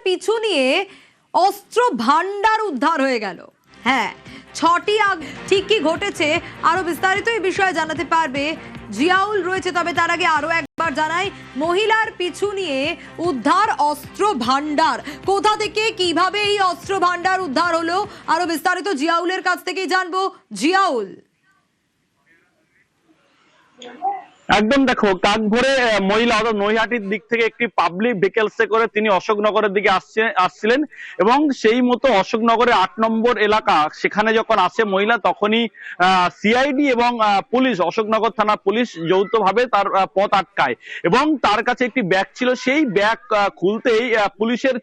পিছু নিয়ে অস্ত্র ভান্ডার উদ্ধার হয়ে গেল। হ্যাঁ, 6টি ঠিক কি ঘটেছে আরো বিস্তারিত এই বিষয়ে জানাতে পারবে জিয়াউল রয়েছে। তবে তার আগে আরো একবার জানাই, মহিলার পিছু নিয়ে উদ্ধার অস্ত্র ভান্ডার, কোথা থেকে কিভাবে এই অস্ত্র ভান্ডার উদ্ধার হলো আরো বিস্তারিত জিয়াউলের কাছ থেকেই জানবো। জিয়াউল, একদম দেখো, কাক ভরে মহিলা অর্থাৎ নৈহাটির দিক থেকে একটি পাবলিক ভেহিকেলসে করে তিনি অশোকনগরের দিকে আসছিলেন এবং সেই মতো অশোকনগরের 8 নম্বর এলাকা, সেখানে যখন আসে মহিলা তখনই সিআইডি এবং পুলিশ, অশোকনগর থানা পুলিশ যৌথভাবে তার পথ আটকায় এবং তার কাছে একটি ব্যাগ ছিল। সেই ব্যাগ খুলতেই পুলিশের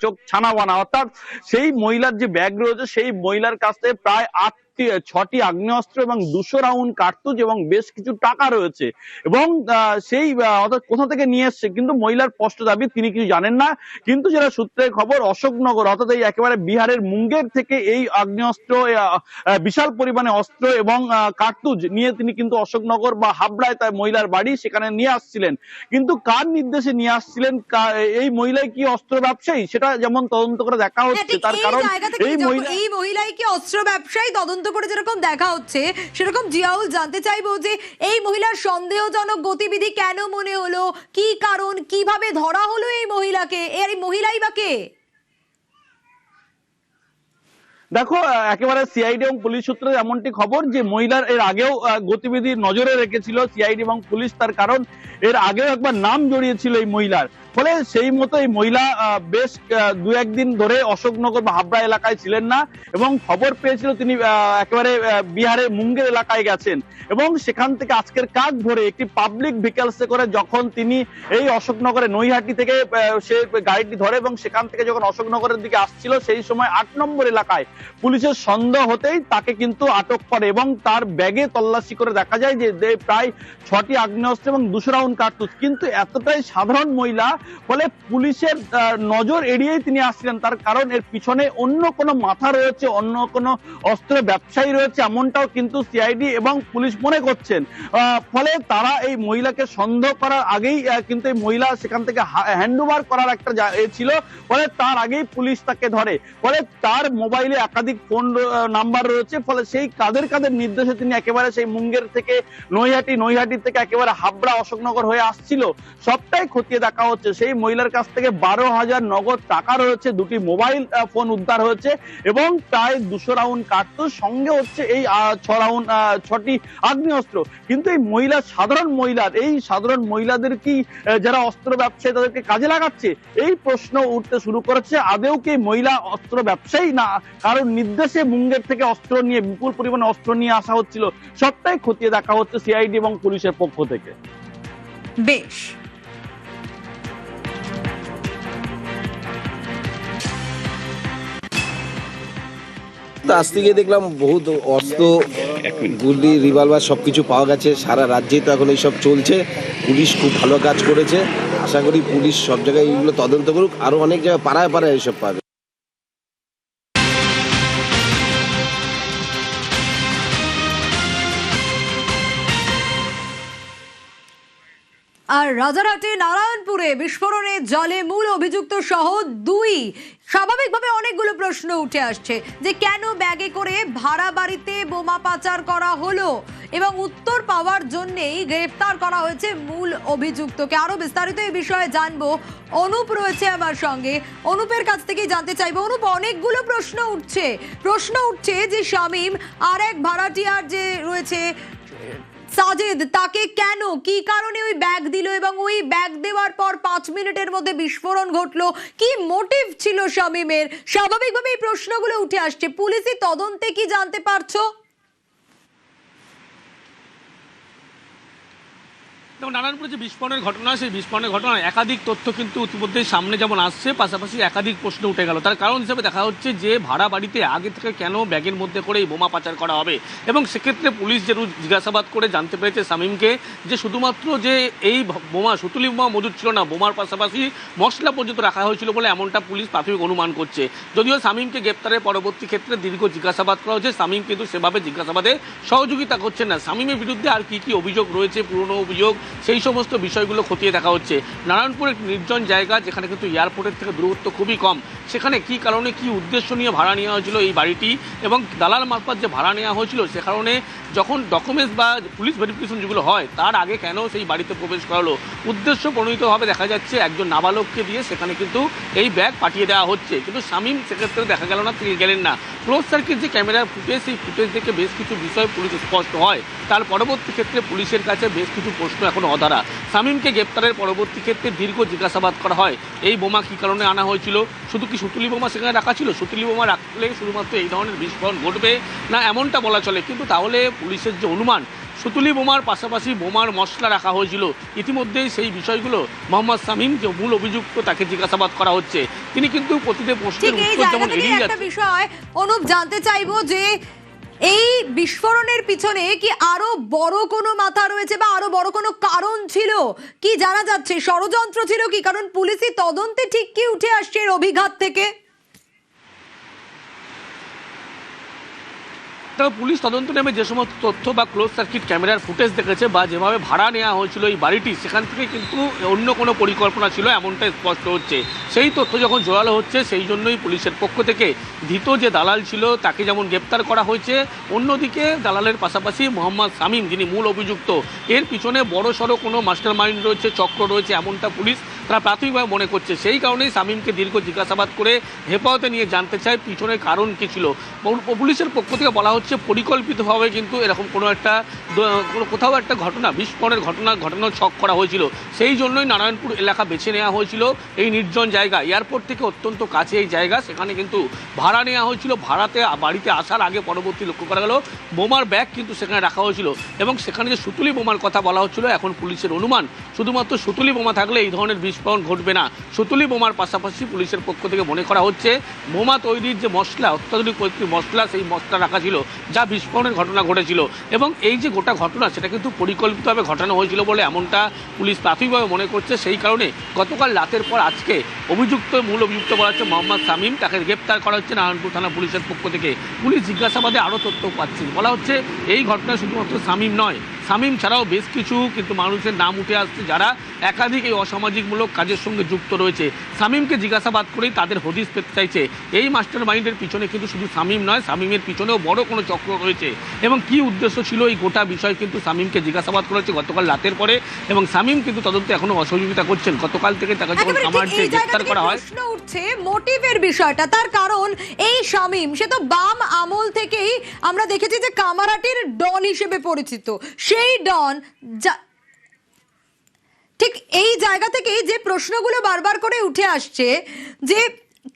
চোখ ছানা বানা, অর্থাৎ সেই মহিলার যে ব্যাগ রয়েছে সেই মহিলার কাছে প্রায় 6টি আগ্নেয়াস্ত্র এবং 200 রাউন্ড কার্তুজ এবং বেশ কিছু টাকা রয়েছে এবং সেই অর্থাৎ কোথা থেকে নিয়ে এসছে কিন্তু মহিলার স্পষ্ট দাবি তিনি কিছু জানেন না। কিন্তু যারা সূত্রের খবর, অশোকনগর অর্থাৎ এই একেবারে বিহারের মুঙ্গের থেকে এই আগ্নেয়াস্ত্র, বিশাল পরিমাণে অস্ত্র এবং কার্তুজ নিয়ে তিনি কিন্তু অশোকনগর বা হাবড়ায় তার মহিলার বাড়ি সেখানে নিয়ে আসছিলেন। কিন্তু কার নির্দেশে নিয়ে আসছিলেন, এই মহিলাই কি অস্ত্র ব্যবসায়ী, সেটা যেমন তদন্ত করে দেখা হচ্ছে। তার কারণ এই মহিলাই কি অস্ত্র ব্যবসায়ী তদন্ত করে যেরকম দেখা হচ্ছে, সেরকম জিয়াউল জানতে চাইবো যে এই মহিলার সন্দেহজনক গতিবিধি কেন মনে হলো, কি কারণ, কিভাবে ধরা হলো এই মহিলাকে, এই মহিলাই বা কে? দেখো, একেবারে সিআইডি এবং পুলিশ সূত্রে এমনটি খবর যে মহিলার এর আগেও গতিবিধি নজরে রেখেছিল সিআইডি এবং পুলিশ, তার কারণ এর আগেও একবার নাম জড়িয়েছিল এই মহিলার। ফলে সেই মতো এই মহিলা বেশ 2-1 দিন ধরে অশোকনগর বা হাবড়া এলাকায় ছিলেন না এবং খবর পেয়েছিল তিনি একেবারে বিহারের মুঙ্গের এলাকায় গেছেন এবং সেখান থেকে আজকের কাক ভোরে একটি পাবলিক ভেহিকেলসে করে যখন তিনি এই অশোকনগরে নৈহাটি থেকে সে গাড়িটি ধরে এবং সেখান থেকে যখন অশোকনগরের দিকে আসছিল সেই সময় 8 নম্বর এলাকায় পুলিশের সন্দেহ হতেই তাকে কিন্তু আটক করে এবং তার ব্যাগে তল্লাশি করে দেখা যায় যে প্রায় 6টি আগ্নেয়াস্ত্র এবং 200 রাউন্ড কার্তুজ। কিন্তু এতটাই সাধারণ মহিলা, ফলে পুলিশের নজর এড়িয়েই তিনি আসছিলেন। তার কারণ এর পিছনে অন্য কোনো মাথা রয়েছে, অন্য কোনো অস্ত্র ব্যবসায়ী রয়েছে, এমনটাও কিন্তু সিআইডি এবং পুলিশ মনে করছেন। ফলে তারা এই মহিলাকে সন্দেহ করার আগেই কিন্তু এই মহিলা সেখান থেকে হ্যান্ডওভার করার একটা ছিল, ফলে তার আগেই পুলিশ তাকে ধরে। ফলে তার মোবাইলে একাধিক ফোন নাম্বার রয়েছে, ফলে সেই কাদের নির্দেশে তিনি একেবারে সেই মুঙ্গের থেকে নৈহাটি থেকে একেবারে হাবড়া অশোকনগর হয়ে আসছিল, সবটাই খতিয়ে দেখা হচ্ছে। সেই মহিলার কাছ থেকে 12,000 নগদ টাকা রয়েছে, 2টি মোবাইল ফোন উদ্ধার হয়েছে এবং প্রায় 200 রাউন্ড কার্তুজ, সঙ্গে হচ্ছে এই 6টি আগ্নেয়াস্ত্র। কিন্তু এই মহিলা এই সাধারণ মহিলাদের কি যারা অস্ত্র ব্যবসায়ী তাদেরকে কাজে লাগাচ্ছে, এই প্রশ্ন উঠতে শুরু করেছে। আদেও কি মহিলা অস্ত্র ব্যবসায়ী, না কারণ নির্দেশে মুঙ্গের থেকে অস্ত্র নিয়ে, বিপুল পরিমাণে অস্ত্র নিয়ে আসা হচ্ছিল, সবটাই খতিয়ে দেখা হচ্ছে সিআইডি এবং পুলিশের পক্ষ থেকে। বেশ, আজ থেকে দেখলাম বহুত অস্ত্র, গুলি, রিভলভার সবকিছু পাওয়া গেছে। সারা রাজ্যেই তো এখন এইসব চলছে। পুলিশ খুব ভালো কাজ করেছে। আশা করি পুলিশ সব জায়গায় এইগুলো তদন্ত করুক, আরো অনেক জায়গায় পাড়ায় পাড়ায় এইসব পাবে। আর রাজারহাটে নারায়ণপুরে বিস্ফোরণে জলে মূল অভিযুক্ত সহ 2। স্বাভাবিকভাবে অনেকগুলো প্রশ্ন উঠে আসছে যে কেন ব্যাগে করে ভাড়া বাড়িতে বোমা পাচার করা হলো এবং উত্তর পাওয়ার জন্যই গ্রেফতার করা হয়েছে মূল অভিযুক্তকে। আরো বিস্তারিত এই বিষয়ে জানবো, অনুপ রয়েছে আমার সঙ্গে। অনুপের কাছ থেকেই জানতে চাইবো। অনুপ, অনেকগুলো প্রশ্ন উঠছে যে শামীম আর এক ভাড়াটিয়ার যে রয়েছে সাজেদ, তাকে কেন, কি কারণে ওই ব্যাগ দিল এবং ওই ব্যাগ দেওয়ার পর 5 মিনিটের মধ্যে বিস্ফোরণ ঘটলো, কি মোটিভ ছিল শামীমের? স্বাভাবিকভাবে এই প্রশ্নগুলো উঠে আসছে। পুলিশি তদন্তে কি জানতে পারছো? নারায়ণপুরে যে বিস্ফোরণের ঘটনা, সেই বিস্ফোরণের ঘটনার একাধিক তথ্য কিন্তু ইতিমধ্যে সামনে যেমন আসছে, পাশাপাশি একাধিক প্রশ্ন উঠে গেল। তার কারণ হিসেবে দেখা হচ্ছে যে ভাড়া বাড়িতে আগে থেকে কেন ব্যাগের মধ্যে করে এই বোমা পাচার করা হবে এবং সেক্ষেত্রে পুলিশ যে জিজ্ঞাসাবাদ করে জানতে পেরেছে শামীমকে যে শুধুমাত্র যে এই বোমা, সুতুলি বোমা মজুদ ছিল না, বোমার পাশাপাশি মশলা পর্যন্ত রাখা হয়েছিল বলে এমনটা পুলিশ প্রাথমিক অনুমান করছে। যদিও শামীমকে গ্রেপ্তারের পরবর্তী ক্ষেত্রে দীর্ঘ জিজ্ঞাসাবাদ করা হয়েছে, শামীম কিন্তু সেভাবে জিজ্ঞাসাবাদে সহযোগিতা করছেন না। শামীমের বিরুদ্ধে আর কি অভিযোগ রয়েছে, পুরনো অভিযোগ সেই সমস্ত বিষয়গুলো খতিয়ে দেখা হচ্ছে। নারায়ণপুর একটি নির্জন জায়গা, যেখানে কিন্তু এয়ারপোর্টের থেকে দূরত্ব খুবই কম। সেখানে কি কারণে, কি উদ্দেশ্য নিয়ে ভাড়া নেওয়া হয়েছিল এই বাড়িটি, এবং দালাল মারফত যে ভাড়া নেওয়া হয়েছিল, সে কারণে যখন ডকুমেন্টস বা পুলিশ ভেরিফিকেশন যেগুলো হয় তার আগে কেন সেই বাড়িতে প্রবেশ করা হলো, উদ্দেশ্য প্রণোদিতভাবে দেখা যাচ্ছে একজন নাবালককে দিয়ে সেখানে কিন্তু এই ব্যাগ পাঠিয়ে দেওয়া হচ্ছে। কিন্তু শামীম সেক্ষেত্রে দেখা গেল না, তিনি গেলেন না। ক্লোজ সার্কিট যে ক্যামেরার ফুটেজ, সেই ফুটেজ দেখে বেশ কিছু বিষয় পুলিশ স্পষ্ট হয়। তার পরবর্তী ক্ষেত্রে পুলিশের কাছে বেশ কিছু প্রশ্ন এখনো অধারা। শামীমকে গ্রেপ্তারের পরবর্তী ক্ষেত্রে দীর্ঘ জিজ্ঞাসাবাদ করা হয়। এই বোমা কী কারণে আনা হয়েছিল, শুধু কি সুতুলি বোমা সেখানে রাখা ছিল, সুতুলি বোমা রাখলে শুধুমাত্র এই ধরনের বিস্ফোরণ ঘটবে না, এমনটা বলা চলে। কিন্তু তাহলে পুলিশের যে অনুমান, সুতুলি বোমার পাশাপাশি বোমার মশলা রাখা হয়েছিল, ইতিমধ্যেই সেই বিষয়গুলো মোহাম্মদ শামীম যে মূল অভিযুক্ত, তাকে জিজ্ঞাসাবাদ করা হচ্ছে। তিনি কিন্তু প্রতিটি প্রশ্নের ঠিক এই উত্তর জায়গা যেমন থেকে এড়িয়ে একটা যাচ্ছে। বিষয় অনুপ জানতে চাইবো যে এই বিস্ফোরণের পিছনে কি আরো বড় কোনো মাথা রয়েছে বা আরো বড় কোনো কারণ ছিল, কি জানা যাচ্ছে? ষড়যন্ত্র ছিল কি? কারণ পুলিশি তদন্তে ঠিক কি উঠে আসছে এর অভিঘাত থেকে? তবে পুলিশ তদন্ত নেমে যে সমস্ত তথ্য বা ক্লোজ সার্কিট ক্যামেরার ফুটেজ দেখেছে, বা যেভাবে ভাড়া নেওয়া হয়েছিল এই বাড়িটি, সেখান থেকে কিন্তু অন্য কোনো পরিকল্পনা ছিল এমনটাই স্পষ্ট হচ্ছে। সেই তথ্য যখন জোরালো হচ্ছে, সেই জন্যই পুলিশের পক্ষ থেকে ধৃত যে দালাল ছিল তাকে যেমন গ্রেপ্তার করা হয়েছে, অন্যদিকে দালালের পাশাপাশি মোহাম্মদ শামীম, যিনি মূল অভিযুক্ত, এর পিছনে বড়সড় কোনো মাস্টার মাইন্ড রয়েছে, চক্র রয়েছে, এমনটা পুলিশ তারা প্রাথমিকভাবে মনে করছে। সেই কারণেই শামীমকে দীর্ঘ জিজ্ঞাসাবাদ করে হেফাজতে নিয়ে জানতে চায় পিছনের কারণ কী ছিল। পুলিশের পক্ষ থেকে বলা হচ্ছে পরিকল্পিতভাবে কিন্তু এরকম কোনো একটা কোথাও একটা ঘটনা, বিস্ফোরণের ঘটনা ঘটানোর ছক করা হয়েছিল। সেই জন্যই নারায়ণপুর এলাকা বেছে নেওয়া হয়েছিল, এই নির্জন জায়গা, এয়ারপোর্ট থেকে অত্যন্ত কাছে এই জায়গা। সেখানে কিন্তু ভাড়া নেওয়া হয়েছিল। ভাড়াতে বাড়িতে আসার আগে পরবর্তী লক্ষ্য করা গেল বোমার ব্যাগ কিন্তু সেখানে রাখা হয়েছিল, এবং সেখানে যে সুতুলি বোমার কথা বলা হচ্ছিল, এখন পুলিশের অনুমান শুধুমাত্র সুতুলি বোমা থাকলে এই ধরনের বিস্ফোরণ ঘটবে না। সুতুলি বোমার পাশাপাশি পুলিশের পক্ষ থেকে মনে করা হচ্ছে বোমা তৈরির যে মশলা, অত্যাধুনিক মশলা, সেই মশলা রাখা ছিল, যা বিস্ফোরণের ঘটনা ঘটেছিল। এবং এই যে গোটা ঘটনা, সেটা কিন্তু পরিকল্পিতভাবে ঘটানো হয়েছিল বলে এমনটা পুলিশ প্রাথমিকভাবে মনে করছে। সেই কারণে গতকাল রাতের পর আজকে মূল অভিযুক্ত বলা হচ্ছে মোহাম্মদ শামীম, তাকে গ্রেপ্তার করা হচ্ছে নারায়ণপুর থানা পুলিশের পক্ষ থেকে। পুলিশ জিজ্ঞাসাবাদে আরও তথ্য পাচ্ছে। বলা হচ্ছে এই ঘটনায় শুধুমাত্র শামীম নয়, শামীম ছাড়াও বেশ কিছু কিন্তু মানুষের নাম উঠে আসছে যারা একাধিক এই অসামাজিকমূলক কাজের সঙ্গে যুক্ত রয়েছে। শামীমকে জিজ্ঞাসাবাদ করেই তাদের হদিশ পেতে চাইছে। এই মাস্টার মাইন্ডের পিছনে কিন্তু শুধু শামীম নয়, শামীমের পিছনেও বড় কোনো চক্র রয়েছে, এবং কি উদ্দেশ্য ছিল এই গোটা বিষয় কিন্তু শামীমকে জিজ্ঞাসাবাদ করেছে গতকাল রাতের পরে, এবং শামীম কিন্তু তদন্তে এখনো অসহযোগিতা করছেন। গতকাল থেকে তাকে যখন কামারকে গ্রেফতার করা হয়, প্রশ্ন উঠছে মোটিভের বিষয়টা। তার কারণ এই শামীম, সে তো বাম আমল থেকেই আমরা দেখেছি যে কামারহাটির ডন হিসেবে পরিচিত। সেই ডন ঠিক এই জায়গা থেকে যে প্রশ্নগুলো বারবার করে উঠে আসছে, যে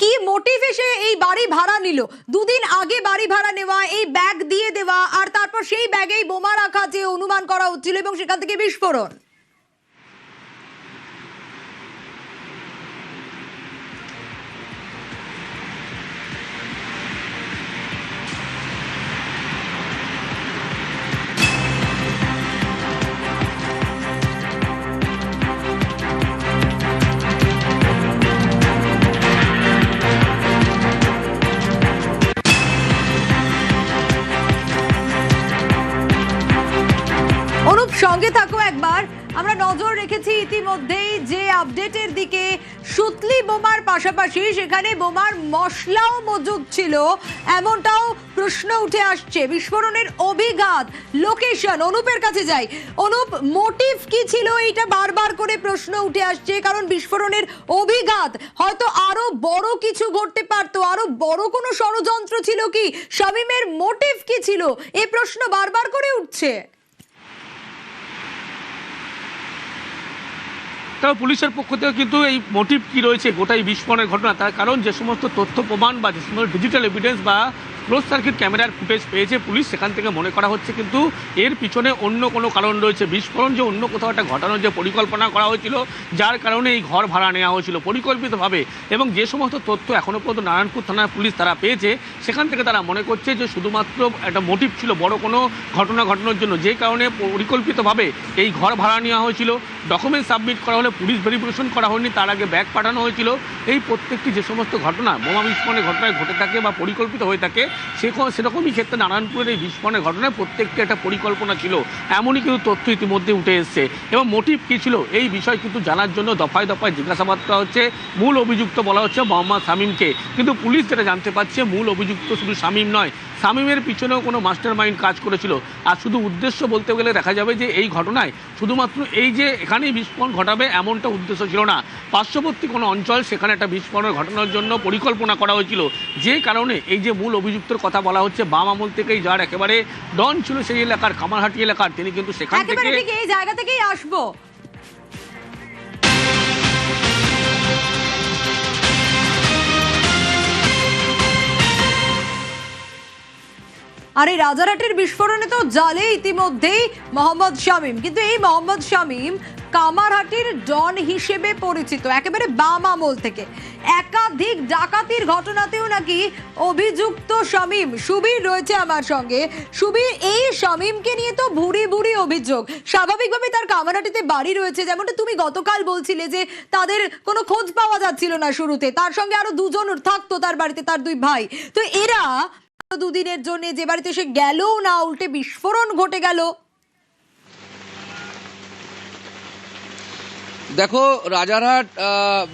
কি মোটিভে সে এই বাড়ি ভাড়া নিল, দুদিন আগে বাড়ি ভাড়া নেওয়া, এই ব্যাগ দিয়ে দেওয়া, আর তারপর সেই ব্যাগেই বোমা রাখা যে অনুমান করা হচ্ছিল, এবং সেখান থেকে বিস্ফোরণ। অনুপ, সঙ্গে থাকো একবার। আমরা নজর রেখেছি ইতিমধ্যেই যে আপডেটের দিকে, সুতলি বোমার পাশাপাশি সেখানে বোমার মশলাও মজুদ ছিল, এমনটাও প্রশ্ন উঠে আসছে। বিস্ফোরণের অভিঘাত, লোকেশন, অনুপের কাছে যাই। অনুপ, মোটিভ কি ছিল এইটা বারবার করে প্রশ্ন উঠে আসছে, কারণ বিস্ফোরণের অভিঘাত হয়তো আরো বড় কিছু ঘটতে পারতো, আরো বড় কোনো ষড়যন্ত্র ছিল কি, শামীমের মোটিভ কি ছিল, এই প্রশ্ন বারবার করে উঠছে। তবে পুলিশের পক্ষ থেকে কিন্তু এই মোটিভ কী রয়েছে গোটাই বিস্ফোরণের ঘটনা, তার কারণ যে সমস্ত তথ্য প্রমাণ বা যে সমস্ত ডিজিটাল এভিডেন্স বা ক্লোজ সার্কিট ক্যামেরার ফুটেজ পেয়েছে পুলিশ, সেখান থেকে মনে করা হচ্ছে কিন্তু এর পিছনে অন্য কোনো কারণ রয়েছে। বিস্ফোরণ যে অন্য কোথাও একটা ঘটানোর যে পরিকল্পনা করা হয়েছিল, যার কারণে এই ঘর ভাড়া নেওয়া হয়েছিল পরিকল্পিতভাবে। এবং যে সমস্ত তথ্য এখনও পর্যন্ত নারায়ণপুর থানার পুলিশ তারা পেয়েছে, সেখান থেকে তারা মনে করছে যে শুধুমাত্র একটা মোটিভ ছিল বড় কোনো ঘটনা ঘটানোর জন্য, যে কারণে পরিকল্পিতভাবে এই ঘর ভাড়া নেওয়া হয়েছিল। ডকুমেন্ট সাবমিট করা হলে পুলিশ ভেরিফিকেশন করা হয়নি, তার আগে ব্যাগ পাঠানো হয়েছিল। এই প্রত্যেকটি যে সমস্ত ঘটনা বোমা বিস্ফোরণের ঘটনায় ঘটে থাকে বা পরিকল্পিত হয়ে থাকে, সেরকমই ক্ষেত্রে নারায়ণপুরের এই বিস্ফোরণের ঘটনায় প্রত্যেকটা একটা পরিকল্পনা ছিল, এমনই কিন্তু তথ্য ইতিমধ্যে উঠে এসছে। এবং মোটিভ কী ছিল এই বিষয় কিন্তু জানার জন্য দফায় দফায় জিজ্ঞাসাবাদ করা হচ্ছে। মূল অভিযুক্ত বলা হচ্ছে মোহাম্মদ শামীমকে, কিন্তু পুলিশ যেটা জানতে পারছে মূল অভিযুক্ত শুধু শামীম নয়, শামীমের পিছনেও কোনো মাস্টার মাইন্ড কাজ করেছিল। আর শুধু উদ্দেশ্য বলতে গেলে দেখা যাবে যে এই ঘটনায় শুধুমাত্র এই যে এখানেই বিস্ফোরণ ঘটাবে এমনটা উদ্দেশ্য ছিল না। পার্শ্ববর্তী কোনো অঞ্চল সেখানে একটা বিস্ফোরণের ঘটনার জন্য পরিকল্পনা করা হয়েছিল, যে কারণে এই যে মূল অভিযুক্তর কথা বলা হচ্ছে বাম আমল থেকেই, যার একেবারে ডন ছিল সেই এলাকার কামারহাটি এলাকার, তিনি কিন্তু সেখান একেবারে থেকে ঠিক এই জায়গা থেকেই আসবো। আর এই রাজারহাটের বিস্ফোরণে তো জালে ইতিমধ্যেই মোহাম্মদ শামীম, কিন্তু এই মোহাম্মদ শামীম কামারহাটির ডন হিসেবে পরিচিত, একেবারে বাম আমল থেকে। একাধিক ডাকাতির ঘটনাতেও নাকি অভিযুক্ত শামীম। সুবীর রয়েছে আমার সঙ্গে। সুবীর, এই শামীমকে নিয়ে তো ভুরি ভুরি অভিযোগ। স্বাভাবিকভাবে তার কামারহাটিতে বাড়ি রয়েছে, যেমনটা তুমি গতকাল বলছিলে যে তাদের কোনো খোঁজ পাওয়া যাচ্ছিল না শুরুতে, তার সঙ্গে আরো দুজন থাকতো তার বাড়িতে, তার দুই ভাই। তো এরা দুদিনের জন্য যে বাড়িতে সে গেল না, উল্টে বিস্ফোরণ ঘটে গেল। দেখো, রাজারহাট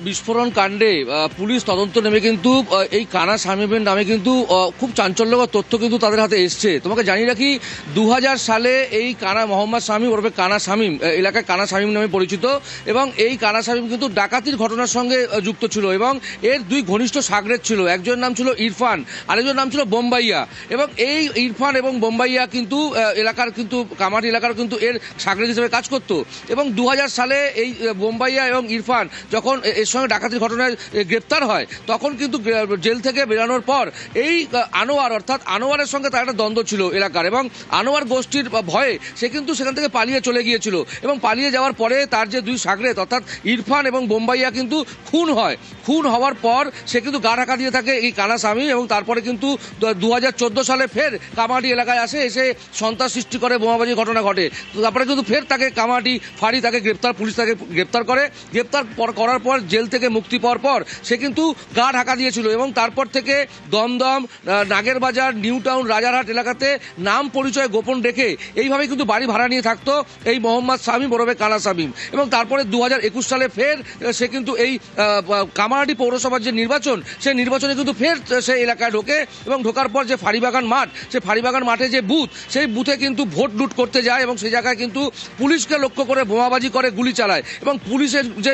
বিস্ফোরণ কাণ্ডে পুলিশ তদন্ত নেমে কিন্তু এই কানা শামীমের নামে কিন্তু খুব চাঞ্চল্যকর তথ্য কিন্তু তাদের হাতে এসছে। তোমাকে জানিয়ে রাখি, 2000 সালে এই কানা মোহাম্মদ শামীম ওরফে কানা শামীম, এলাকায় কানা শামীম নামে পরিচিত, এবং এই কানা শামীম কিন্তু ডাকাতির ঘটনার সঙ্গে যুক্ত ছিল এবং এর দুই ঘনিষ্ঠ সাগরেদ ছিল। একজনের নাম ছিল ইরফান, আরেকজনের নাম ছিল বোম্বাইয়া। এবং এই ইরফান এবং বোম্বাইয়া কিন্তু এলাকার কিন্তু কামারহাটি এলাকার কিন্তু এর সাগরেদ হিসেবে কাজ করত। এবং 2000 সালে এই বোম্বাইয়া এবং ইরফান যখন এর সঙ্গে ডাকাতির ঘটনায় গ্রেপ্তার হয়, তখন কিন্তু জেল থেকে বেরানোর পর এই আনোয়ার, অর্থাৎ আনোয়ারের সঙ্গে তার একটা দ্বন্দ্ব ছিল এলাকার, এবং আনোয়ার গোষ্ঠীর ভয়ে সে কিন্তু সেখান থেকে পালিয়ে চলে গিয়েছিল। এবং পালিয়ে যাওয়ার পরে তার যে দুই সাগরেদ অর্থাৎ ইরফান এবং বোম্বাইয়া কিন্তু খুন হয়। খুন হওয়ার পর সে কিন্তু গা ঢাকা দিয়ে থাকে এই কানা শামীম, এবং তারপরে কিন্তু 2014 সালে ফের কামারহাটি এলাকায় আসে, এসে সন্ত্রাস সৃষ্টি করে, বোমাবাজির ঘটনা ঘটে। তারপরে কিন্তু ফের তাকে কামারহাটি ফাঁড়ি তাকে পুলিশ তাকে গ্রেপ্তার করে। গ্রেপ্তার করার পর জেল থেকে মুক্তি পাওয়ার পর সে কিন্তু গা ঢাকা দিয়েছিল, এবং তারপর থেকে দমদম, নাগেরবাজার, নিউ টাউন, রাজারহাট এলাকাতে নাম পরিচয় গোপন রেখে এইভাবে কিন্তু বাড়ি ভাড়া নিয়ে থাকতো এই মোহাম্মদ শামীম ওরফে কানা শামীম। এবং তারপরে 2021 সালে ফের সে কিন্তু এই কামারহাটি পৌরসভার যে নির্বাচন, সেই নির্বাচনে কিন্তু ফের সে এলাকায় ঢোকে, এবং ঢোকার পর যে ফাঁড়িবাগান মাঠ, সে ফাঁড়িবাগান মাঠে যে বুথ, সেই বুথে কিন্তু ভোট লুট করতে যায়, এবং সেই জায়গায় কিন্তু পুলিশকে লক্ষ্য করে বোমাবাজি করে, গুলি চালায়। এবং পুলিশের যে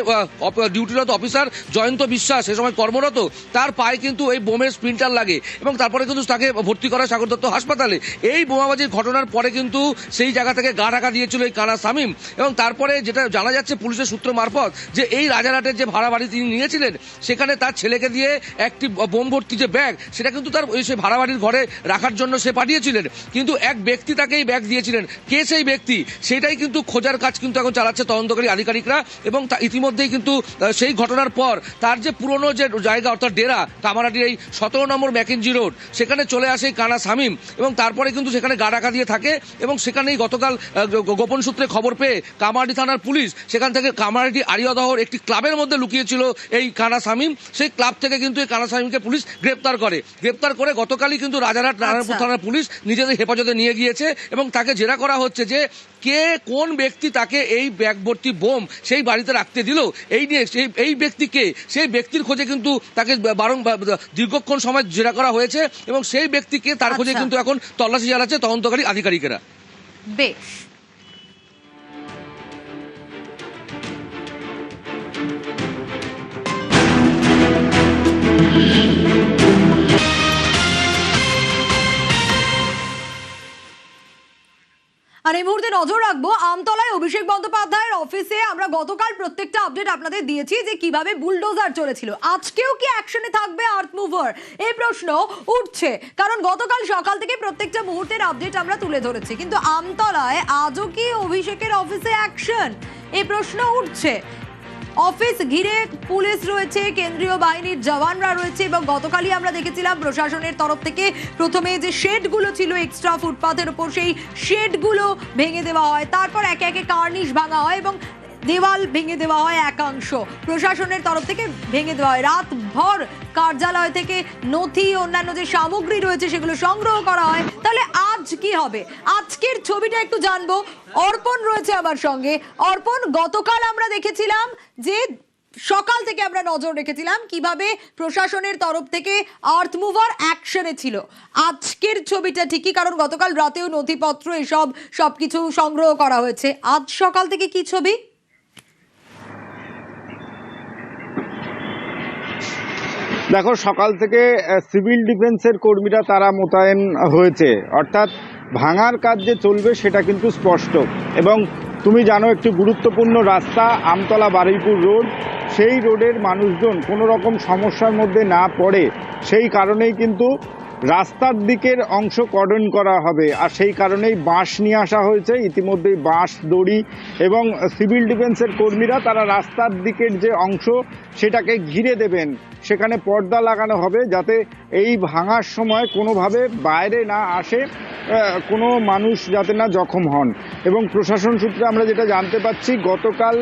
ডিউটিরত অফিসার জয়ন্ত বিশ্বাস সে সময় কর্মরত, তার পায়ে কিন্তু এই বোমের স্প্লিন্টার লাগে, এবং তারপরে কিন্তু তাকে ভর্তি করা সাগর দত্ত হাসপাতালে। এই বোমাবাজির ঘটনার পরে কিন্তু সেই জায়গা থেকে গা ঢাকা দিয়েছিল এই কানা শামীম। এবং তারপরে যেটা জানা যাচ্ছে পুলিশের সূত্র মারফত, যে এই রাজারহাটের যে ভাড়া বাড়ি তিনি নিয়েছিলেন, সেখানে তার ছেলেকে দিয়ে একটি বোম ভর্তি যে ব্যাগ, সেটা কিন্তু তার সে ভাড়া বাড়ির ঘরে রাখার জন্য সে পাঠিয়েছিলেন। কিন্তু এক ব্যক্তি তাকে এই ব্যাগ দিয়েছিলেন, কে সেই ব্যক্তি সেটাই কিন্তু খোঁজার কাজ কিন্তু এখন চালাচ্ছে তদন্তকারী আধিকারিকরা। এবং ইতিমধ্যেই কিন্তু সেই ঘটনার পর তার যে পুরনো যে জায়গা অর্থাৎ ডেরা কামারহাটির এই 17 নম্বর ম্যাকেঞ্জি রোড, সেখানে চলে আসে কানা শামীম, এবং তারপরে কিন্তু সেখানে গা ঢাকা দিয়ে থাকে। এবং সেখানেই গতকাল গোপন সূত্রে খবর পেয়ে কামারহাটি থানার পুলিশ সেখান থেকে কামারহাটি আড়িয়াদহর একটি ক্লাবের মধ্যে লুকিয়েছিল এই কানা শামীম। সেই ক্লাব থেকে কিন্তু এই কানা শামীমকে পুলিশ গ্রেপ্তার করে গতকালই কিন্তু রাজারহাট নারায়ণপুর থানার পুলিশ নিজেদের হেফাজতে নিয়ে গিয়েছে, এবং তাকে জেরা করা হচ্ছে যে কে কোন ব্যক্তি তাকে এই ব্যাগ ভর্তি বোম সেই বাড়িতে রাখতে দিল, এই নিয়ে এই ব্যক্তিকে, সেই ব্যক্তির খোঁজে কিন্তু তাকে দীর্ঘক্ষণ সময় জেরা করা হয়েছে, এবং সেই ব্যক্তিকে তার খোঁজে কিন্তু এখন তল্লাশি চালাচ্ছে তদন্তকারী আধিকারিকেরা। বেশ। আর এই মুহূর্তে নজর রাখবো আমতলায় অভিষেক বন্দ্যোপাধ্যায়ের অফিসে। আমরা গতকাল প্রত্যেকটা আপডেট আপনাদের দিয়েছি যে কিভাবে বুলডোজার চলেছিল। আজকেও কি অ্যাকশনে থাকবে আর্থ মুভার, এই প্রশ্ন উঠছে, কারণ গতকাল সকাল থেকে প্রত্যেকটা মুহূর্তের আপডেট আমরা তুলে ধরেছি। কিন্তু আমতলায় আজও কি অভিষেকের অফিসে অ্যাকশন, এই প্রশ্ন উঠছে। অফিস ঘিরে পুলিশ রয়েছে, কেন্দ্রীয় বাহিনীর জওয়ানরা রয়েছে, এবং গতকালই আমরা দেখেছিলাম প্রশাসনের তরফ থেকে প্রথমে যে শেডগুলো ছিল এক্সট্রা ফুটপাথের উপর, সেই শেডগুলো ভেঙে দেওয়া হয়, তারপর একে একে কার্নিশ ভাঙা হয়, এবং দেওয়াল ভেঙে দেওয়া হয় একাংশ, প্রশাসনের তরফ থেকে ভেঙে দেওয়া হয়, রাতভর কার্যালয় থেকে নথি অন্যান্য যে সামগ্রী রয়েছে সেগুলো সংগ্রহ করা হয়। তাহলে আজ কি হবে, আজকের ছবিটা একটু জানবো। অর্পণ রয়েছে আমার সঙ্গে। অর্পণ, গতকাল আমরা দেখেছিলাম যে সকাল থেকে আমরা নজর রেখেছিলাম কিভাবে প্রশাসনের তরফ থেকে আর্থ মুভার অ্যাকশনে ছিল। আজকের ছবিটা ঠিকই, কারণ গতকাল রাতেও নথিপত্র এসব সবকিছু সংগ্রহ করা হয়েছে। আজ সকাল থেকে কি ছবি? দেখো, সকাল থেকে সিভিল ডিফেন্সের কর্মীরা তারা মোতায়েন হয়েছে, অর্থাৎ ভাঙার কাজ যে চলবে সেটা কিন্তু স্পষ্ট। এবং তুমি জানো, একটি গুরুত্বপূর্ণ রাস্তা আমতলা বারুইপুর রোড, সেই রোডের মানুষজন কোনো রকম সমস্যার মধ্যে না পড়ে সেই কারণেই কিন্তু রাস্তার দিকের অংশ কর্ডন করা হবে। আর সেই কারণেই বাঁশ নিয়ে আসা হয়েছে ইতিমধ্যেই, বাঁশ, দড়ি, এবং সিভিল ডিফেন্সের কর্মীরা তারা রাস্তার দিকের যে অংশ সেটাকে ঘিরে দেবেন, সেখানে পর্দা লাগানো হবে যাতে এই ভাঙার সময় কোনোভাবে বাইরে না আসে, কোনো মানুষ যাতে না জখম হন। এবং প্রশাসন সূত্রে আমরা যেটা জানতে পাচ্ছি, গতকাল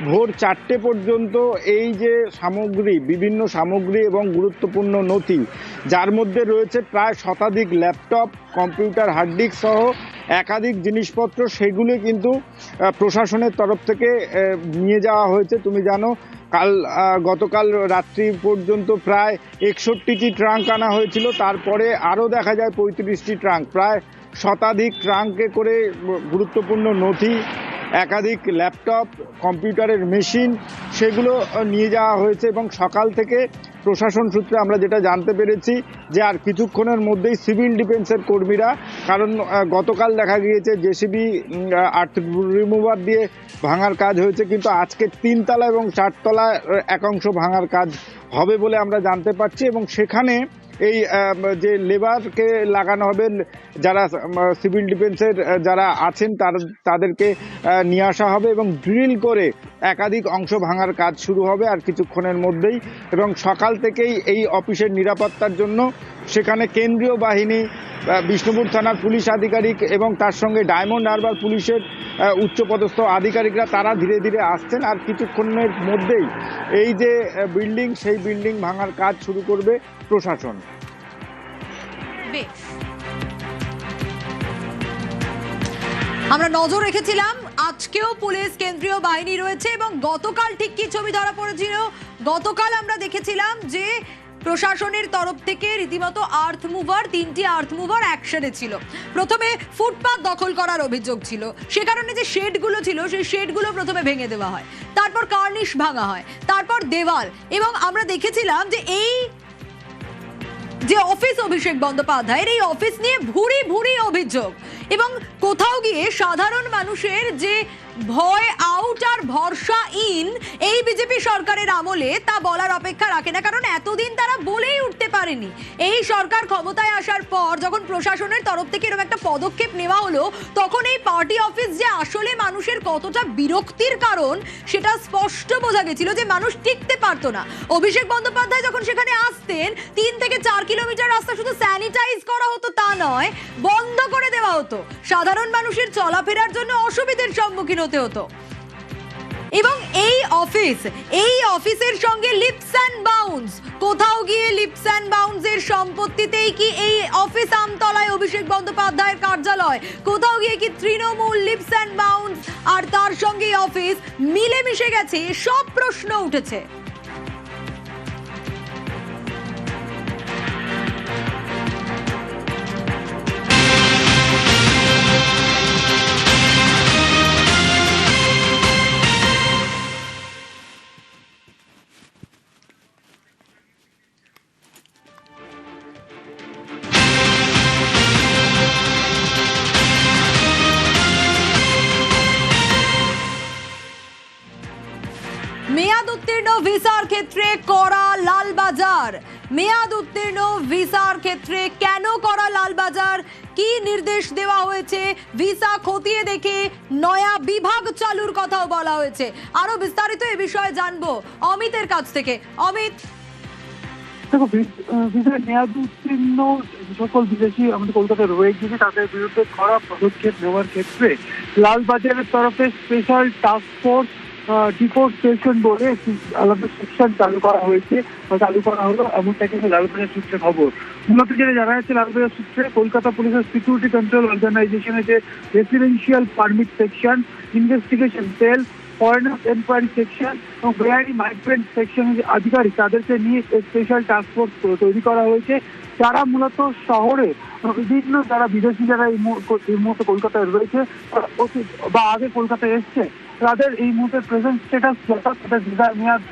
ভোর 4টে পর্যন্ত এই যে সামগ্রী, বিভিন্ন সামগ্রী এবং গুরুত্বপূর্ণ নথি, যার মধ্যে রয়েছে প্রায় শতাধিক ল্যাপটপ, কম্পিউটার, হার্ড ডিস্ক সহ একাধিক জিনিসপত্র, সেগুলি কিন্তু প্রশাসনের তরফ থেকে নিয়ে যাওয়া হয়েছে। তুমি জানো, গতকাল রাত্রি পর্যন্ত প্রায় 61টি ট্রাঙ্ক আনা হয়েছিল, তারপরে আরও দেখা যায় 35টি ট্রাঙ্ক, প্রায় শতাধিক ট্রাঙ্কে করে গুরুত্বপূর্ণ নথি, একাধিক ল্যাপটপ, কম্পিউটারের মেশিন, সেগুলো নিয়ে যাওয়া হয়েছে। এবং সকাল থেকে প্রশাসন সূত্রে আমরা যেটা জানতে পেরেছি যে আর কিছুক্ষণের মধ্যেই সিভিল ডিফেন্সের কর্মীরা, কারণ গতকাল দেখা গিয়েছে জেসিবি আর্থ রিমুভার দিয়ে ভাঙার কাজ হয়েছে, কিন্তু আজকে 3 তলা এবং 4 তলা একাংশ ভাঙার কাজ হবে বলে আমরা জানতে পারছি। এবং সেখানে এই যে লেবারকে লাগানো হবে, যারা সিভিল ডিফেন্সের যারা আছেন তাদেরকে নিয়ে আসা হবে এবং ড্রিল করে একাধিক অংশ ভাঙার কাজ শুরু হবে আর কিছুক্ষণের মধ্যেই। এবং সকাল থেকেই এই অফিসের নিরাপত্তার জন্য সেখানে কেন্দ্রীয় বাহিনী, বিষ্ণুপুর থানার পুলিশ আধিকারিক এবং তার সঙ্গে ডায়মন্ড হারবার পুলিশের উচ্চপদস্থ আধিকারিকরা তারা ধীরে ধীরে আসছেন। আর কিছুক্ষণের মধ্যেই এই যে বিল্ডিং, সেই বিল্ডিং ভাঙার কাজ শুরু করবে প্রশাসন। আমরা নজর রেখেছিলাম, আজকেও পুলিশ, কেন্দ্রীয় বাহিনী রয়েছে। এবং গতকাল ঠিক কি ছবি ধরা পড়েছিল, গতকাল আমরা দেখেছিলাম যে প্রশাসনের তরফ থেকে রীতিমতো আর্থ মুভার, 3টি আর্থ মুভার অ্যাকশনে ছিল। প্রথমে ফুটপাত দখল করার অভিযোগ ছিল, সে কারণে যে শেডগুলো ছিল সেই শেডগুলো প্রথমে ভেঙে দেওয়া হয়, তারপর কার্নিশ ভাঙা হয়, তারপর দেওয়াল। এবং আমরা দেখেছিলাম যে এই যে অফিস অভিষেক বন্দ্যোপাধ্যায়ের, এই অফিস নিয়ে ভুরি ভুরি অভিযোগ। এবং কোথাও গিয়ে সাধারণ মানুষের যে ভয় আউট আর ভরসা ইন, এই বিজেপি সরকারের আমলে তা বলার অপেক্ষা রাখে না, কারণ এতদিন তারা বলেই উঠতে পারেনি। এই সরকার ক্ষমতায় আসার পর যখন প্রশাসনের তরফ থেকে এরকম একটা পদক্ষেপ নেওয়া হলো, তখন এই পার্টি অফিস যে আসলে মানুষের কতটা বিরক্তির কারণ সেটা স্পষ্ট বোঝা গেছিল, যে মানুষ টিকতে পারতো না। অভিষেক বন্দ্যোপাধ্যায় যখন সেখানে আসতেন, 3 থেকে 4 কিলোমিটার রাস্তা শুধু স্যানিটাইজ করা হতো তা নয়, বন্ধ করে দেওয়া হতো। সাধারণ মানুষের চলাফেরার জন্য অসুবিধার সম্মুখীন হতে হতো। এবং এই অফিসের সঙ্গে লিপস অ্যান্ড বাউন্স, কোথাও গিয়ে লিপস অ্যান্ড বাউন্স এর সম্পত্তিতেই কি এই অফিস আমতলায় অভিষেক বন্দ্যোপাধ্যায়ের কার্যালয়, কোথাও গিয়ে কি তৃণমূল, লিপস অ্যান্ড বাউন্স আর তার সঙ্গে অফিস মিলেমিশে গেছে, সব প্রশ্ন উঠেছে। মেয়াদ উত্তীর্ণ ভিসার ক্ষেত্রে করা লালবাজার, মেয়াদ উত্তীর্ণ ভিসার ক্ষেত্রে কেন করা লালবাজার, কি নির্দেশ দেওয়া হয়েছে, ভিসা খতিয়ে দেখে নয়া বিভাগ চালুর কথাও বলা হয়েছে। আরো বিস্তারিত এ বিষয়ে জানবো অমিতের কাছ থেকে। অমিত, দেখো, ভিসার মেয়াদ উত্তীর্ণ সকল বিদেশি আমাদের কলকাতায় রয়ে গেছে, তাদের বিরুদ্ধে কড়া পদক্ষেপ নেওয়ার ক্ষেত্রে লালবাজারের তরফে স্পেশাল টাস্ক ফোর্স ডিপোর্টেশন বলে একটি আলাদা সেকশন চালু করা হয়েছে বা চালু করা হলো, এমনটা কিন্তু লালবাজার সূত্রে খবর। মূলত যেটা জানা যাচ্ছে লালবাজার সূত্রে, কলকাতা পুলিশের সিকিউরিটি কন্ট্রোল অর্গানাইজেশনের যে residential permit section, investigation cell, foreigners enquiry section এবং বেআইনি মাইগ্রেন্ট সেকশনের যে আধিকারিক, তাদেরকে নিয়ে স্পেশাল টাস্ক ফোর্স তৈরি করা হয়েছে, যারা মূলত শহরে বিভিন্ন যারা বিদেশি যারা এই মুহূর্তে কলকাতায় রয়েছে বা আগে কলকাতায় এসছে, তাদের এই মুহূর্তে প্রেজেন্ট স্ট্যাটাস তাদের ভিসার মেয়াদ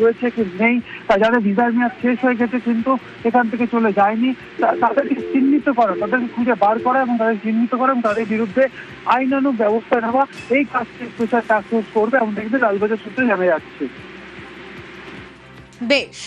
রয়েছে কি নেই, যাদের ভিসার মেয়াদ শেষ হয়ে গেছে কিন্তু এখান থেকে চলে যায়নি, তাদেরকে চিহ্নিত করা, তাদেরকে খুঁজে বার করা এবং তাদের চিহ্নিত করা এবং তাদের বিরুদ্ধে আইনানুগ ব্যবস্থা নেওয়া, এই কাজটি স্পেশাল টাস্ক ফোর্স করবে, এমনটা কিন্তু লালবাজার সূত্রে জানা যাচ্ছে। বেশ।